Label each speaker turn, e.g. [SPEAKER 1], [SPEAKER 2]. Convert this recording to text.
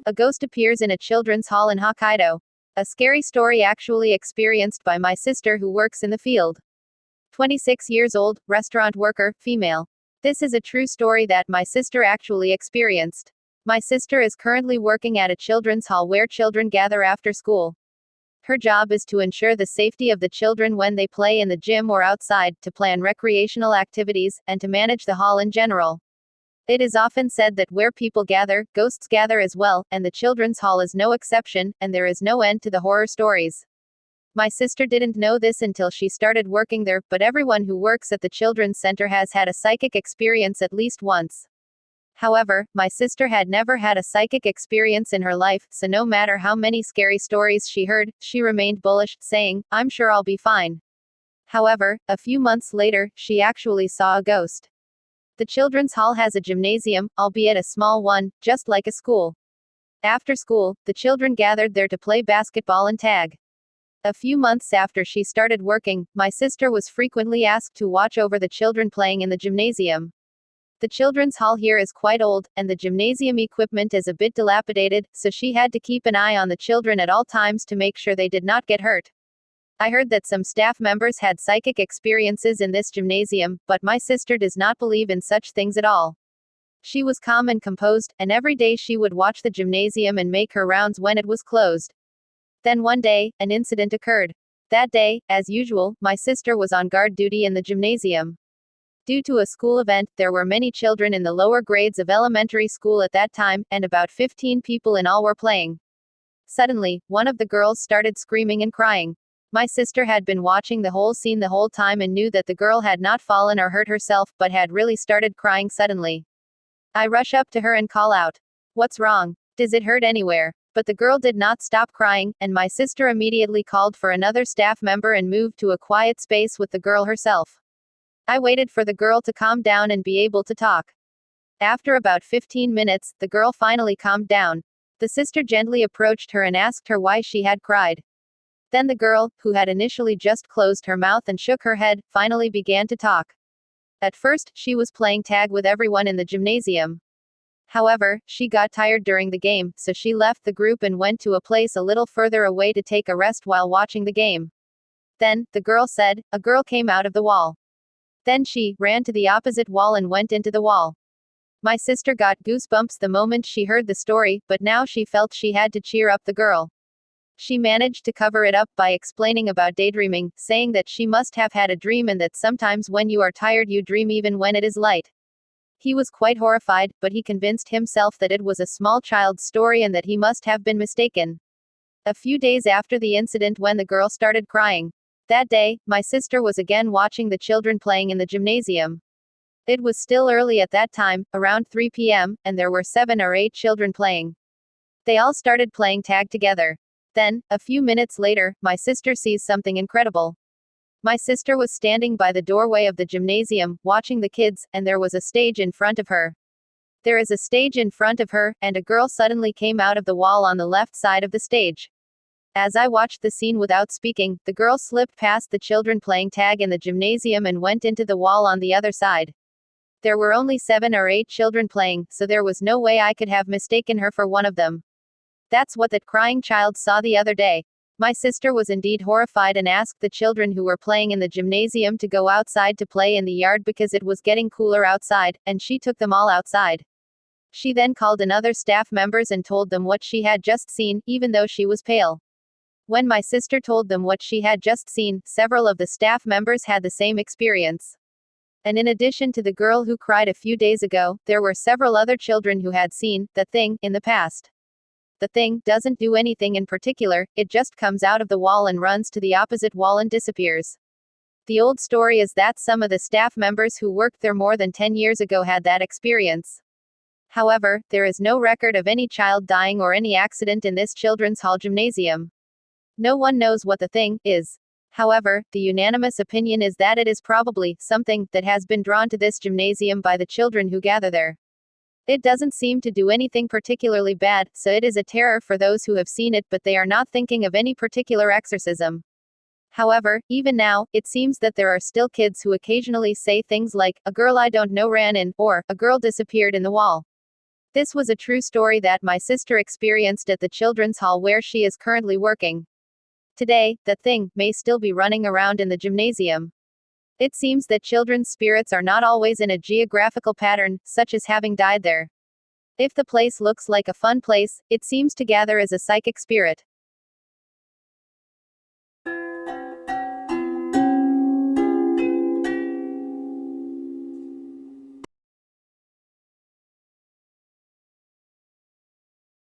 [SPEAKER 1] A ghost appears in a children's hall in Hokkaido. A scary story actually experienced by my sister who works in the field. 26 years old, restaurant worker, female. This is a true story that my sister actually experienced. My sister is currently working at a children's hall where children gather after school. Her job is to ensure the safety of the children when they play in the gym or outside, to plan recreational activities, and to manage the hall in general. It is often said that where people gather, ghosts gather as well, and the children's hall is no exception, and there is no end to the horror stories. My sister didn't know this until she started working there, but everyone who works at the children's center has had a psychic experience at least once. However, my sister had never had a psychic experience in her life, so no matter how many scary stories she heard, she remained bullish, saying, "I'm sure I'll be fine." However, a few months later, she actually saw a ghost. The children's hall has a gymnasium, albeit a small one, just like a school. After school, the children gathered there to play basketball and tag. A few months after she started working, my sister was frequently asked to watch over the children playing in the gymnasium. The children's hall here is quite old, and the gymnasium equipment is a bit dilapidated, so she had to keep an eye on the children at all times to make sure they did not get hurt. I heard that some staff members had psychic experiences in this gymnasium, but my sister does not believe in such things at all. She was calm and composed, and every day she would watch the gymnasium and make her rounds when it was closed. Then one day, an incident occurred. That day, as usual, my sister was on guard duty in the gymnasium. Due to a school event, there were many children in the lower grades of elementary school at that time, and about 15 people in all were playing. Suddenly, one of the girls started screaming and crying. My sister had been watching the whole scene the whole time and knew that the girl had not fallen or hurt herself, but had really started crying suddenly. I rush up to her and call out, "What's wrong? Does it hurt anywhere?" But the girl did not stop crying, and my sister immediately called for another staff member and moved to a quiet space with the girl herself. I waited for the girl to calm down and be able to talk. After about 15 minutes, the girl finally calmed down. The sister gently approached her and asked her why she had cried. Then the girl, who had initially just closed her mouth and shook her head, finally began to talk. At first, she was playing tag with everyone in the gymnasium. However, she got tired during the game, so she left the group and went to a place a little further away to take a rest while watching the game. Then, the girl said, a girl came out of the wall. Then she ran to the opposite wall and went into the wall. My sister got goosebumps the moment she heard the story, but now she felt she had to cheer up the girl. She managed to cover it up by explaining about daydreaming, saying that she must have had a dream and that sometimes when you are tired you dream even when it is light. He was quite horrified, but he convinced himself that it was a small child's story and that he must have been mistaken. A few days after the incident, when the girl started crying, that day, my sister was again watching the children playing in the gymnasium. It was still early at that time, around 3 p.m., and there were 7 or 8 children playing. They all started playing tag together. Then, a few minutes later, my sister sees something incredible. My sister was standing by the doorway of the gymnasium, watching the kids, and there was a stage in front of her. There is a stage in front of her, and a girl suddenly came out of the wall on the left side of the stage. As I watched the scene without speaking, the girl slipped past the children playing tag in the gymnasium and went into the wall on the other side. There were only 7 or 8 children playing, so there was no way I could have mistaken her for one of them. That's what that crying child saw the other day. My sister was indeed horrified and asked the children who were playing in the gymnasium to go outside to play in the yard because it was getting cooler outside, and she took them all outside. She then called another staff members and told them what she had just seen, even though she was pale. When my sister told them what she had just seen, several of the staff members had the same experience. And in addition to the girl who cried a few days ago, there were several other children who had seen the thing in the past. The thing doesn't do anything in particular, it just comes out of the wall and runs to the opposite wall and disappears. The old story is that some of the staff members who worked there more than 10 years ago had that experience. However, there is no record of any child dying or any accident in this children's hall gymnasium. No one knows what the thing is. However, the unanimous opinion is that it is probably something that has been drawn to this gymnasium by the children who gather there. It doesn't seem to do anything particularly bad, so it is a terror for those who have seen it, but they are not thinking of any particular exorcism. However, even now, it seems that there are still kids who occasionally say things like, "A girl I don't know ran in," or "A girl disappeared in the wall." This was a true story that my sister experienced at the children's hall where she is currently working. Today, the thing may still be running around in the gymnasium. It seems that children's spirits are not always in a geographical pattern, such as having died there. If the place looks like a fun place, it seems to gather as a psychic spirit.